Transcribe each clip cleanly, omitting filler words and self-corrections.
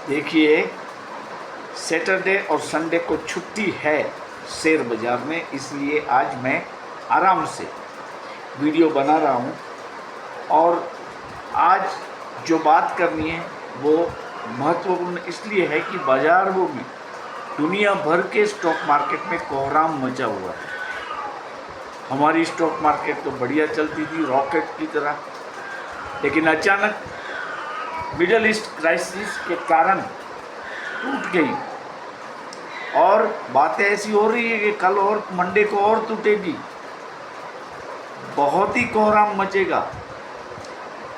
देखिए, सैटरडे और संडे को छुट्टी है शेयर बाज़ार में, इसलिए आज मैं आराम से वीडियो बना रहा हूँ। और आज जो बात करनी है वो महत्वपूर्ण इसलिए है कि बाज़ारों में दुनिया भर के स्टॉक मार्केट में कोहराम मचा हुआ है। हमारी स्टॉक मार्केट तो बढ़िया चलती थी रॉकेट की तरह, लेकिन अचानक मिडल ईस्ट क्राइसिस के कारण टूट गई। और बातें ऐसी हो रही है कि कल और मंडे को और टूटेगी, बहुत ही कोहराम मचेगा,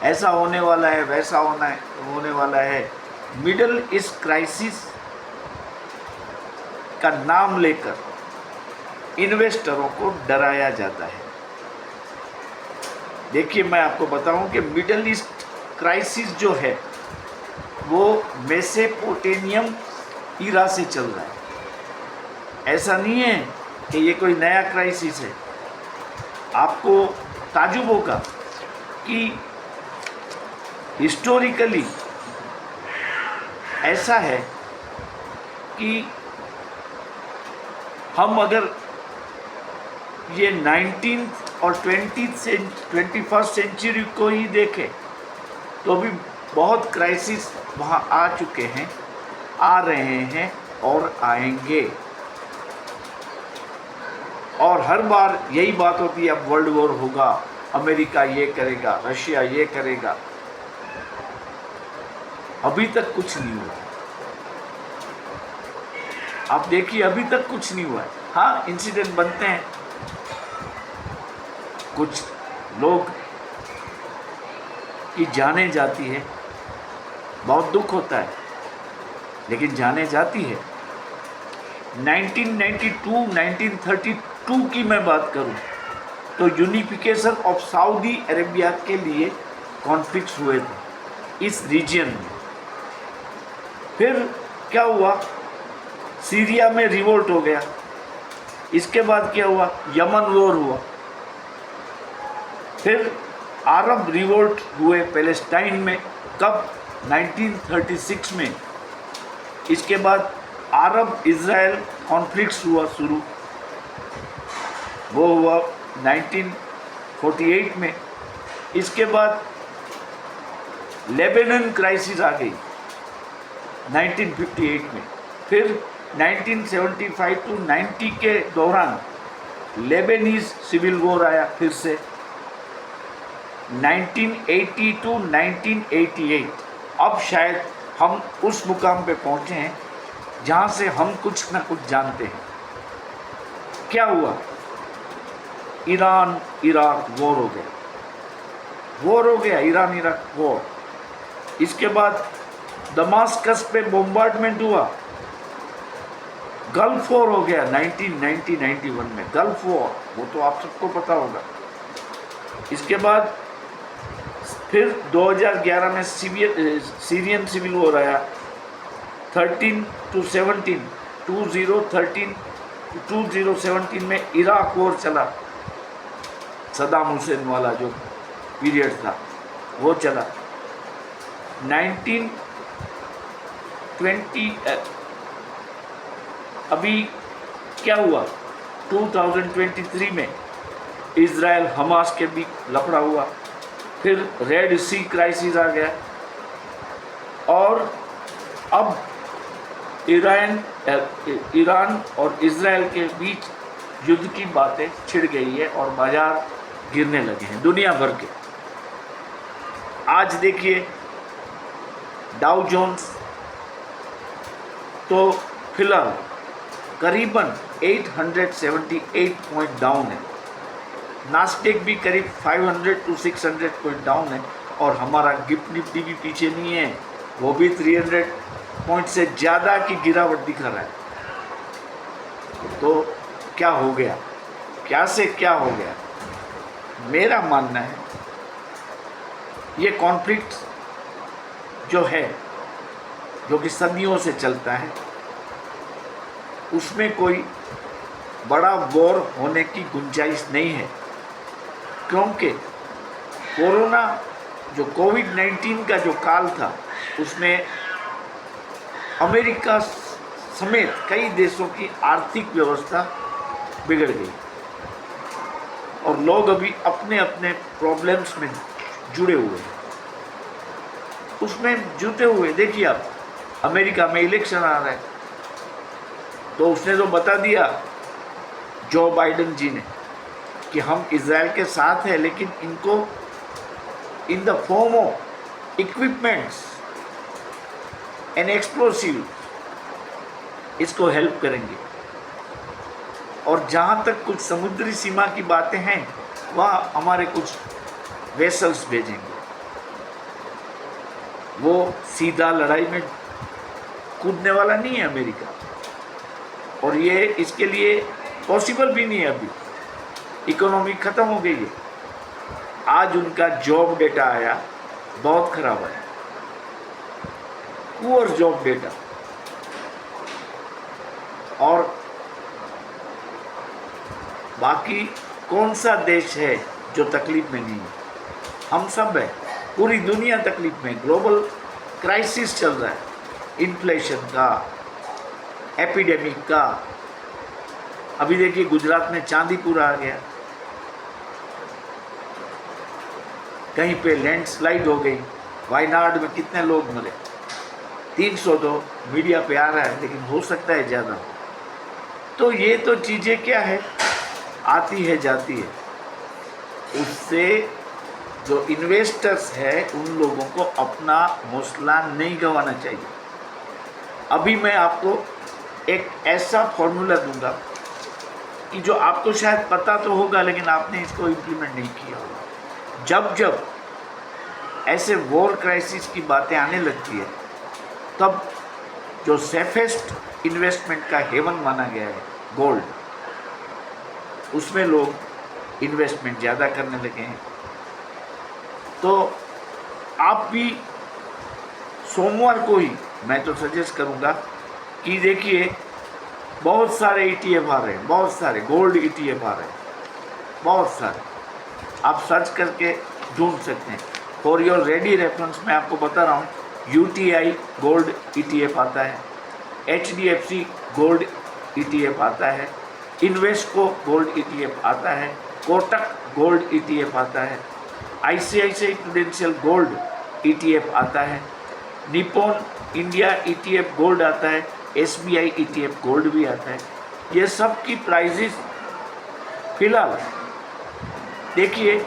ऐसा होने वाला है, वैसा होने वाला है। मिडल ईस्ट क्राइसिस का नाम लेकर इन्वेस्टरों को डराया जाता है। देखिए, मैं आपको बताऊं कि मिडल ईस्ट क्राइसिस जो है वो मेसोपोटामियन ईरा से चल रहा है। ऐसा नहीं है कि ये कोई नया क्राइसिस है। आपको ताज्जुब होगा कि हिस्टोरिकली ऐसा है कि हम अगर ये 19th और 21st सेंचुरी को ही देखें तो भी बहुत क्राइसिस वहाँ आ चुके हैं, आ रहे हैं और आएंगे। और हर बार यही बात होती है, अब वर्ल्ड वॉर होगा, अमेरिका ये करेगा, रशिया ये करेगा। अभी तक कुछ नहीं हुआ। आप देखिए, अभी तक कुछ नहीं हुआ है। हाँ, इंसिडेंट बनते हैं, कुछ लोग की जानें जाती है, बहुत दुख होता है, लेकिन जाने जाती है। 1992, 1932 की मैं बात करूं तो यूनिफिकेशन ऑफ सऊदी अरेबिया के लिए कॉन्फ्लिक्ट्स हुए थे इस रीजन में। फिर क्या हुआ, सीरिया में रिवोल्ट हो गया। इसके बाद क्या हुआ, यमन वॉर हुआ। फिर अरब रिवोल्ट हुए पैलेस्टाइन में, कब, 1936 में। इसके बाद अरब इज़राइल कॉन्फ्लिक्ट्स हुआ शुरू, वो हुआ 1948 में। इसके बाद लेबनान क्राइसिस आ गई 1958 में। फिर 1975 to 90 के दौरान लेबनीज सिविल वॉर आया फिर से। 1980 to 1988 अब शायद हम उस मुकाम पे पहुँचे हैं जहाँ से हम कुछ ना कुछ जानते हैं। क्या हुआ, ईरान इराक वॉर हो गया, ईरान इराक वॉर। इसके बाद दमास्कस पे बॉम्बार्डमेंट हुआ, गल्फ वॉर हो गया 1990-91 में, गल्फ वॉर, वो तो आप सबको पता होगा। इसके बाद फिर 2011 में सीरियन सिविल वॉर आया, 13 to 17, 2013 to 2017 में इराक वॉर चला, सद्दाम हुसैन वाला जो पीरियड था वो चला। 1920 अभी क्या हुआ, 2023 में इज़राइल हमास के बीच लफड़ा हुआ। फिर रेड सी क्राइसिस आ गया। और अब ईरान और इज़राइल के बीच युद्ध की बातें छिड़ गई है और बाजार गिरने लगे हैं दुनिया भर के। आज देखिए, डाउ जोन्स तो फिलहाल करीबन 878 पॉइंट डाउन है, नास्डेक भी करीब 500 to 600 पॉइंट डाउन है, और हमारा गिफ्ट निफ्टी भी पीछे नहीं है, वो भी 300 पॉइंट से ज़्यादा की गिरावट दिखा रहा है। तो क्या हो गया, क्या से क्या हो गया? मेरा मानना है ये कॉन्फ्लिक्ट जो है, जो कि सदियों से चलता है, उसमें कोई बड़ा वॉर होने की गुंजाइश नहीं है, क्योंकि कोरोना जो कोविड-19 का जो काल था उसमें अमेरिका समेत कई देशों की आर्थिक व्यवस्था बिगड़ गई और लोग अभी अपने अपने प्रॉब्लम्स में जुड़े हुए हैं, उसमें जुटे हुए। देखिए आप, अमेरिका में इलेक्शन आ रहा है, तो उसने तो बता दिया जो बाइडेन जी ने कि हम इजराइल के साथ हैं, लेकिन इनको in the form of equipments and explosive इसको हेल्प करेंगे। और जहाँ तक कुछ समुद्री सीमा की बातें हैं, वह हमारे कुछ वेसल्स भेजेंगे। वो सीधा लड़ाई में कूदने वाला नहीं है अमेरिका, और ये इसके लिए पॉसिबल भी नहीं है। अभी इकोनॉमी ख़त्म हो गई है। आज उनका जॉब डेटा आया, बहुत खराब है, पुअर जॉब डेटा। और बाकी कौन सा देश है जो तकलीफ में नहीं है? हम सब है, पूरी दुनिया तकलीफ में। ग्लोबल क्राइसिस चल रहा है, इन्फ्लेशन का, एपिडेमिक का। अभी देखिए गुजरात में चांदीपुर आ गया, कहीं पे लैंडस्लाइड हो गई, वायनाड में कितने लोग मरे, 300 तो मीडिया पे आ रहा है, लेकिन हो सकता है ज़्यादा। तो ये तो चीज़ें क्या है, आती है जाती है। उससे जो इन्वेस्टर्स है उन लोगों को अपना हौसला नहीं गंवाना चाहिए। अभी मैं आपको एक ऐसा फॉर्मूला दूंगा कि जो आपको शायद पता तो होगा, लेकिन आपने इसको इम्प्लीमेंट नहीं किया होगा। जब जब ऐसे वॉर क्राइसिस की बातें आने लगती है, तब जो सेफेस्ट इन्वेस्टमेंट का हेवन माना गया है गोल्ड, उसमें लोग इन्वेस्टमेंट ज़्यादा करने लगे हैं। तो आप भी सोमवार को ही मैं तो सजेस्ट करूंगा कि देखिए बहुत सारे ETF आ रहे हैं, बहुत सारे गोल्ड ETF आ रहे हैं, बहुत सारे। आप सर्च करके ढूंढ सकते हैं। फॉर योर रेडी रेफरेंस मैं आपको बता रहा हूँ, UTI गोल्ड ETF आता है, HDFC गोल्ड ETF आता है, इन्वेस्को गोल्ड ETF आता है, कोटक गोल्ड ETF आता है, ICICI प्रूडेंशियल गोल्ड ETF आता है, निप्पॉन इंडिया ETF गोल्ड आता है, SBI ETF गोल्ड भी आता है। ये सब की प्राइजेस फिलहाल देखिए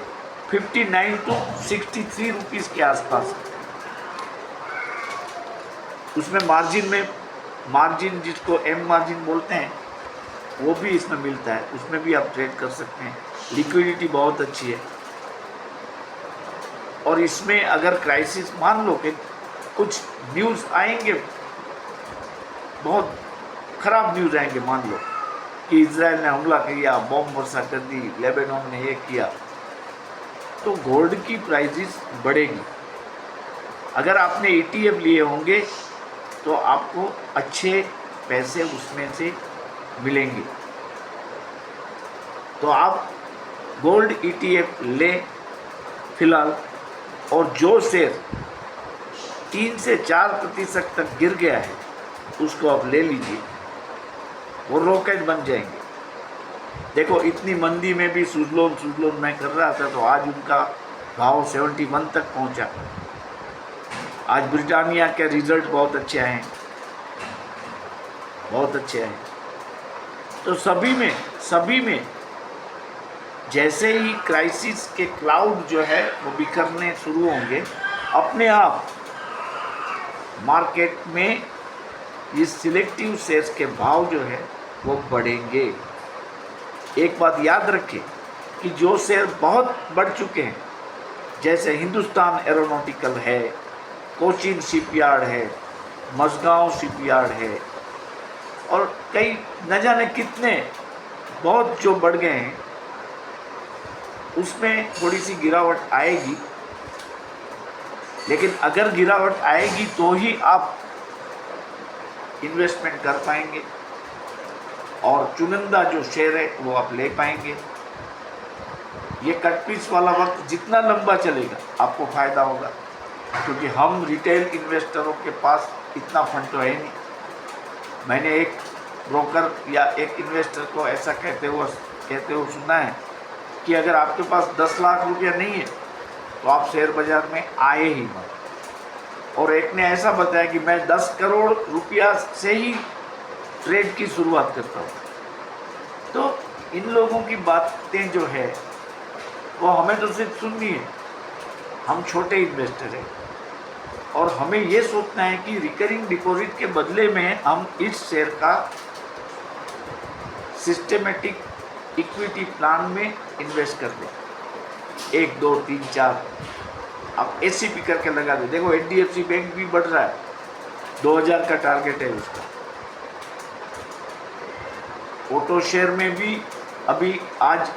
59 to 63 रुपीज़ के आसपास। उसमें मार्जिन जिसको M मार्जिन बोलते हैं, वो भी इसमें मिलता है, उसमें भी आप ट्रेड कर सकते हैं। लिक्विडिटी बहुत अच्छी है। और इसमें अगर क्राइसिस, मान लो कि कुछ न्यूज़ आएंगे, बहुत ख़राब न्यूज़ आएंगे, मान लो कि इजराइल ने हमला किया, बॉम्ब वर्षा कर दी, लेबनान ने ये किया, तो गोल्ड की प्राइसेस बढ़ेगी। अगर आपने ETF लिए होंगे तो आपको अच्छे पैसे उसमें से मिलेंगे। तो आप गोल्ड ETF लें फिलहाल। और जो शेयर 3 से 4% तक गिर गया है उसको आप ले लीजिए, वो रॉकेट बन जाएंगे। देखो इतनी मंदी में भी सुजलोन मैं कर रहा था, तो आज उनका भाव 71 तक पहुंचा। आज ब्रिटानिया के रिजल्ट बहुत अच्छे आए हैं, बहुत अच्छे आए। तो सभी में जैसे ही क्राइसिस के क्लाउड जो है वो बिखरने शुरू होंगे, अपने आप मार्केट में ये सिलेक्टिव शेयर्स के भाव जो है वो बढ़ेंगे। एक बात याद रखें कि जो शेयर बहुत बढ़ चुके हैं, जैसे हिंदुस्तान एरोनॉटिकल है, कोचिन शिपयार्ड है, मझगांव शिपयार्ड है, और कई न जाने कितने बहुत जो बढ़ गए हैं, उसमें थोड़ी सी गिरावट आएगी। लेकिन अगर गिरावट आएगी तो ही आप इन्वेस्टमेंट कर पाएंगे और चुनिंदा जो शेयर है वो आप ले पाएंगे। ये कट पीस वाला वक्त जितना लंबा चलेगा आपको फ़ायदा होगा, क्योंकि हम रिटेल इन्वेस्टरों के पास इतना फंड तो है नहीं। मैंने एक ब्रोकर या एक इन्वेस्टर को ऐसा कहते हुए सुना है कि अगर आपके पास 10 लाख रुपया नहीं है तो आप शेयर बाजार में आए ही मत। और एक ने ऐसा बताया कि मैं 10 करोड़ रुपया से ही ट्रेड की शुरुआत करता हूँ। तो इन लोगों की बातें जो है वो हमें तो सिर्फ सुननी है। हम छोटे इन्वेस्टर हैं और हमें ये सोचना है कि रिकरिंग डिपॉजिट के बदले में हम इस शेयर का सिस्टेमेटिक इक्विटी प्लान में इन्वेस्ट कर दें, 1 2 3 4 आप एससीपी करके लगा दो। देखो HDFC बैंक भी बढ़ रहा है, 2000 का टारगेट है उसका। ऑटो शेयर में भी अभी आज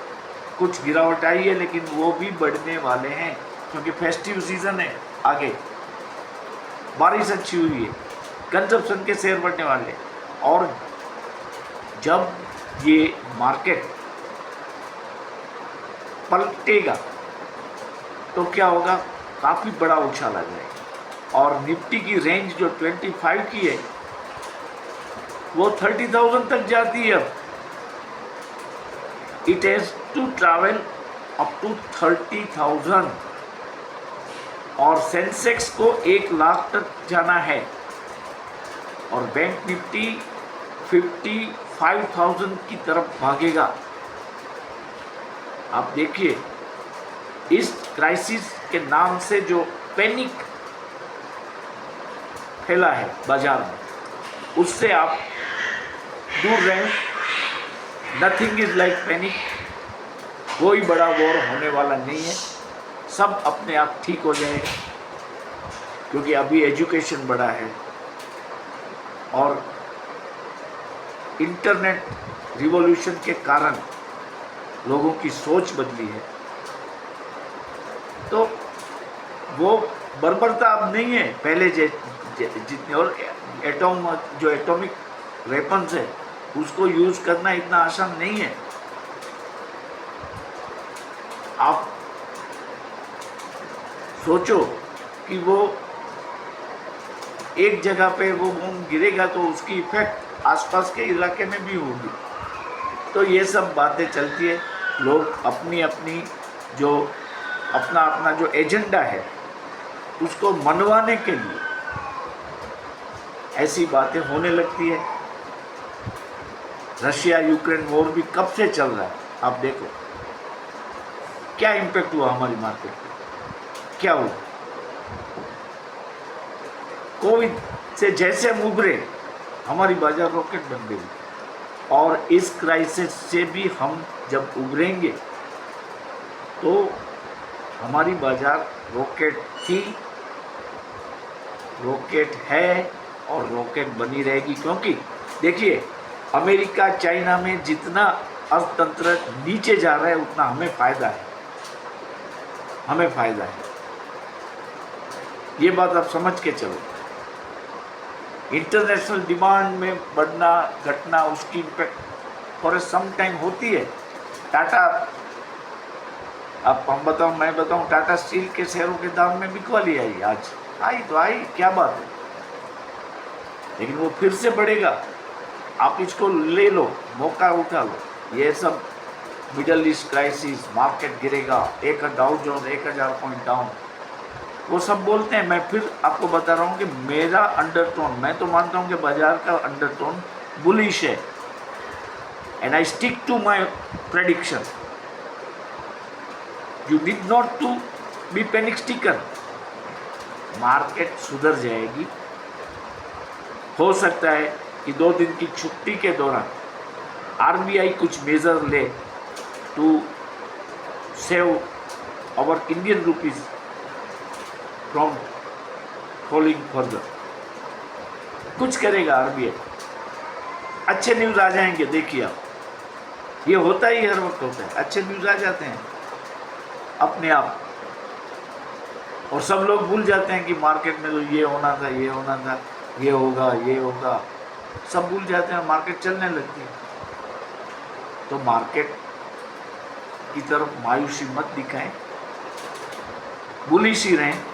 कुछ गिरावट आई है, लेकिन वो भी बढ़ने वाले हैं क्योंकि फेस्टिव सीजन है, आगे बारिश अच्छी हुई है, कंजप्शन के शेयर बढ़ने वाले हैं। और जब ये मार्केट पलटेगा तो क्या होगा, काफ़ी बड़ा उछाल आ जाएगा। और निफ्टी की रेंज जो 25 की है वो 30,000 तक जाती है। अब it has to travel up to 30,000 और सेंसेक्स को 1 लाख तक जाना है और बैंक निफ्टी 55,000 की तरफ भागेगा। आप देखिए, इस क्राइसिस के नाम से जो पैनिक फैला है बाजार में, उससे आप दूर रहें। Nothing is like panic. कोई बड़ा वॉर होने वाला नहीं है, सब अपने आप ठीक हो जाएगा क्योंकि अभी एजुकेशन बढ़ा है और इंटरनेट रिवॉल्यूशन के कारण लोगों की सोच बदली है। तो वो बर्बरता अब नहीं है पहले जितने। और जो एटॉमिक वेपन्स है उसको यूज़ करना इतना आसान नहीं है। आप सोचो कि वो एक जगह पे वो बम गिरेगा तो उसकी इफेक्ट आसपास के इलाके में भी होगी। तो ये सब बातें चलती है, लोग अपनी अपनी जो अपना जो एजेंडा है उसको मनवाने के लिए ऐसी बातें होने लगती है। रशिया यूक्रेन वॉर भी कब से चल रहा है, आप देखो क्या इम्पैक्ट हुआ हमारी मार्केट पे, क्या हुआ। कोविड से जैसे हम उभरे, हमारी बाजार रॉकेट बन गई। और इस क्राइसिस से भी हम जब उभरेंगे तो हमारी बाजार रॉकेट थी, रॉकेट है और रॉकेट बनी रहेगी। क्योंकि देखिए, अमेरिका चाइना में जितना अर्थतंत्र नीचे जा रहा है उतना हमें फ़ायदा है, हमें फ़ायदा है। ये बात आप समझ के चलो। इंटरनेशनल डिमांड में बढ़ना घटना उसकी इम्पैक्ट फॉर सम टाइम होती है। टाटा, अब मैं बताऊं टाटा स्टील के शेयरों के दाम में बिकवाली आई, आज आई तो आई, क्या बात है, लेकिन वो फिर से बढ़ेगा। आप इसको ले लो, मौका उठा लो। ये सब मिडल ईस्ट क्राइसिस, मार्केट गिरेगा, एक डाउ जोन्स 1000 पॉइंट डाउन, वो सब बोलते हैं। मैं फिर आपको बता रहा हूँ कि मेरा अंडरटोन, मैं तो मानता हूँ कि बाजार का अंडरटोन बुलिश है and I stick to my prediction. You did not to be panic sticker. Market सुधर जाएगी। हो सकता है कि 2 दिन की छुट्टी के दौरान आरबीआई कुछ मेजर ले to save our Indian rupees from falling further. कुछ करेगा आरबीआई, अच्छे न्यूज़ आ जाएंगे। देखिए आप, ये होता ही हर वक्त होता है, अच्छे न्यूज़ आ जाते हैं अपने आप और सब लोग भूल जाते हैं कि मार्केट में तो ये होना था, ये होना था, ये होगा, ये होगा, सब भूल जाते हैं, मार्केट चलने लगती है। तो मार्केट की तरफ मायूसी मत दिखाएं, बुलिश ही रहें।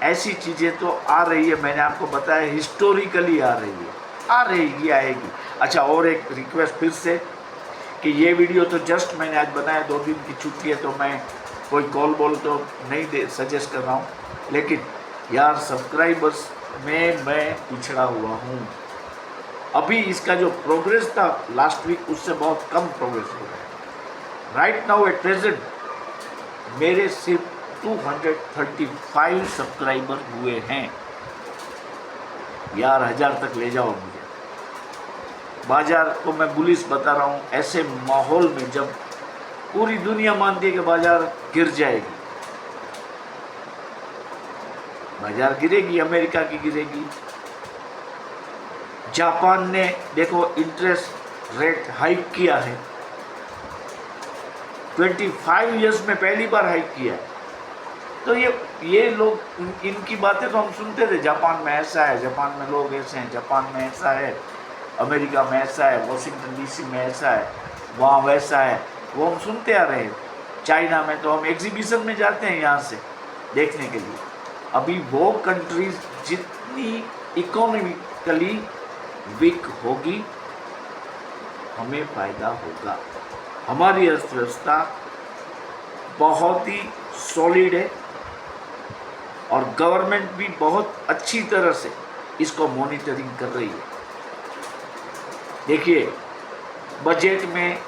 ऐसी चीज़ें तो आ रही है, मैंने आपको बताया हिस्टोरिकली आ रही है। आ रहेगी, आएगी। अच्छा, और एक रिक्वेस्ट फिर से कि ये वीडियो तो जस्ट मैंने आज बनाया, 2 दिन की छुट्टी है, तो मैं कोई कॉल बोल तो नहीं दे सजेस्ट कर रहा हूँ, लेकिन यार सब्सक्राइबर्स में मैं पिछड़ा हुआ हूँ। अभी इसका जो प्रोग्रेस था लास्ट वीक, उससे बहुत कम प्रोग्रेस हो रहा है। राइट नाउ एट प्रेजेंट मेरे सिर्फ 235 सब्सक्राइबर हुए हैं। यार 1000 तक ले जाओ मुझे। बाजार को मैं बुलिश बता रहा हूँ, ऐसे माहौल में जब पूरी दुनिया मानती है कि बाजार गिर जाएगी, बाजार गिरेगी, अमेरिका की गिरेगी। जापान ने देखो इंटरेस्ट रेट हाइक किया है, 25 इयर्स में पहली बार हाइक किया है। तो ये लोग, इनकी बातें तो हम सुनते थे, जापान में ऐसा है, जापान में लोग ऐसे हैं, जापान में ऐसा है, अमेरिका में ऐसा है, वॉशिंगटन डीसी में ऐसा है, वहाँ वैसा है, वो हम सुनते आ रहे हैं। चाइना में तो हम एग्जीबिशन में जाते हैं यहाँ से देखने के लिए। अभी वो कंट्रीज जितनी इकोनॉमिकली वीक होगी, हमें फ़ायदा होगा। हमारी अर्थव्यवस्था बहुत ही सॉलिड है और गवर्नमेंट भी बहुत अच्छी तरह से इसको मॉनिटरिंग कर रही है। देखिए, बजट में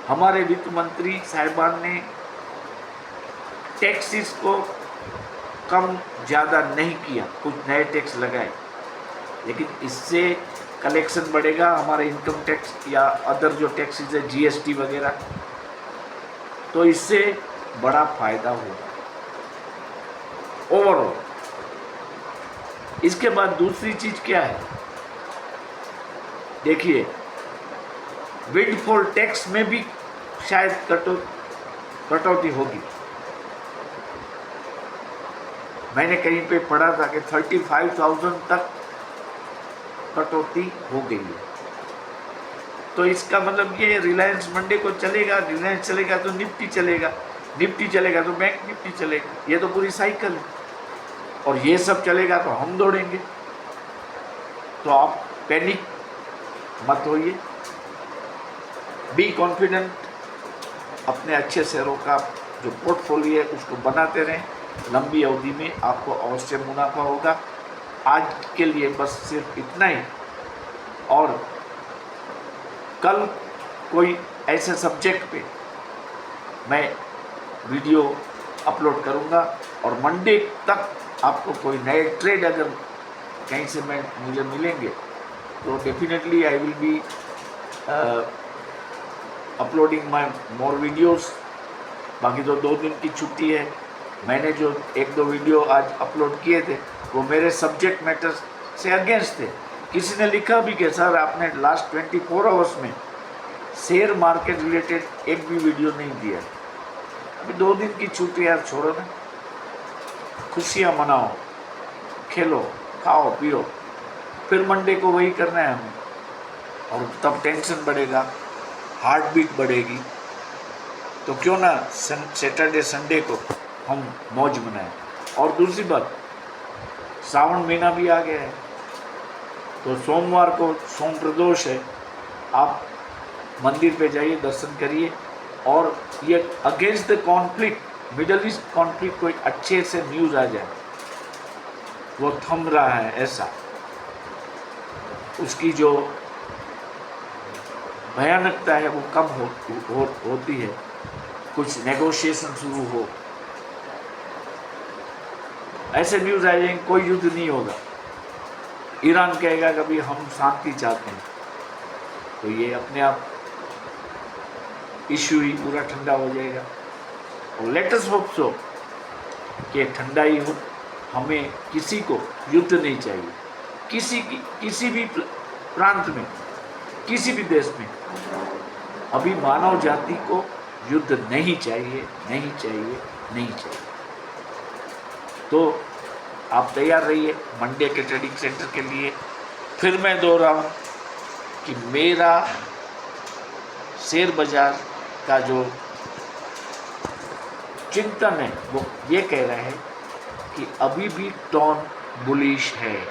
हमारे वित्त मंत्री साहिबान ने टैक्सेस को कम ज़्यादा नहीं किया, कुछ नए टैक्स लगाए, लेकिन इससे कलेक्शन बढ़ेगा, हमारा इनकम टैक्स या अदर जो टैक्सेस है, जीएसटी वगैरह, तो इससे बड़ा फायदा होगा ओवरऑल। इसके बाद दूसरी चीज़ क्या है, देखिए विंडफॉल टैक्स में भी शायद कटौती होगी। मैंने कहीं पे पढ़ा था कि 35,000 तक कटौती हो गई है। तो इसका मतलब ये रिलायंस मंडे को चलेगा, रिलायंस चलेगा तो निफ्टी चलेगा, निफ्टी चलेगा तो बैंक निफ्टी चलेगा। ये तो पूरी साइकिल है, और ये सब चलेगा तो हम दौड़ेंगे। तो आप पैनिक मत होइए, बी कॉन्फिडेंट, अपने अच्छे शेयरों का जो पोर्टफोलियो है उसको बनाते रहें, लंबी अवधि में आपको अवश्य मुनाफा होगा। आज के लिए बस सिर्फ इतना ही, और कल कोई ऐसे सब्जेक्ट पे मैं वीडियो अपलोड करूंगा, और मंडे तक आपको कोई नए ट्रेड अगर कहीं से मुझे मिलेंगे तो definitely I will be uploading my more videos. बाकी तो 2 दिन की छुट्टी है, मैंने जो 1-2 वीडियो आज अपलोड किए थे वो मेरे सब्जेक्ट मैटर से अगेंस्ट थे। किसी ने लिखा भी कि सर आपने लास्ट 24 आवर्स में शेयर मार्केट रिलेटेड एक भी वीडियो नहीं दिया। अभी 2 दिन की छुट्टी यार, छोड़ो ना, खुशियाँ मनाओ, खेलो, खाओ पियो, फिर मंडे को वही करना है हमें, और तब टेंशन बढ़ेगा, हार्ट बीट बढ़ेगी। तो क्यों ना सैटरडे संडे को हम मौज मनाएं। और दूसरी बात, श्रावण महीना भी आ गया है, तो सोमवार को सोम प्रदोष है, आप मंदिर पे जाइए, दर्शन करिए, और ये against the conflict, middle east conflict कोई अच्छे से न्यूज़ आ जाए, वो थम रहा है ऐसा, उसकी जो भयानकता है वो कम होती है, कुछ नेगोशिएशन शुरू हो, ऐसे न्यूज़ आ जाएंगे, कोई युद्ध नहीं होगा, ईरान कहेगा कभी हम शांति चाहते हैं, तो ये अपने आप इशू ही पूरा ठंडा हो जाएगा। और लेट अस होप सो कि ठंडा ही हो, हमें किसी को युद्ध नहीं चाहिए, किसी भी प्रांत में, किसी भी देश में अभी मानव जाति को युद्ध नहीं चाहिए, नहीं चाहिए, नहीं चाहिए। तो आप तैयार रहिए मंडे के ट्रेडिंग सेंटर के लिए। फिर मैं दोहराऊं कि मेरा शेयर बाजार का जो चिंतन है वो ये कह रहा है कि अभी भी टोन बुलिश है।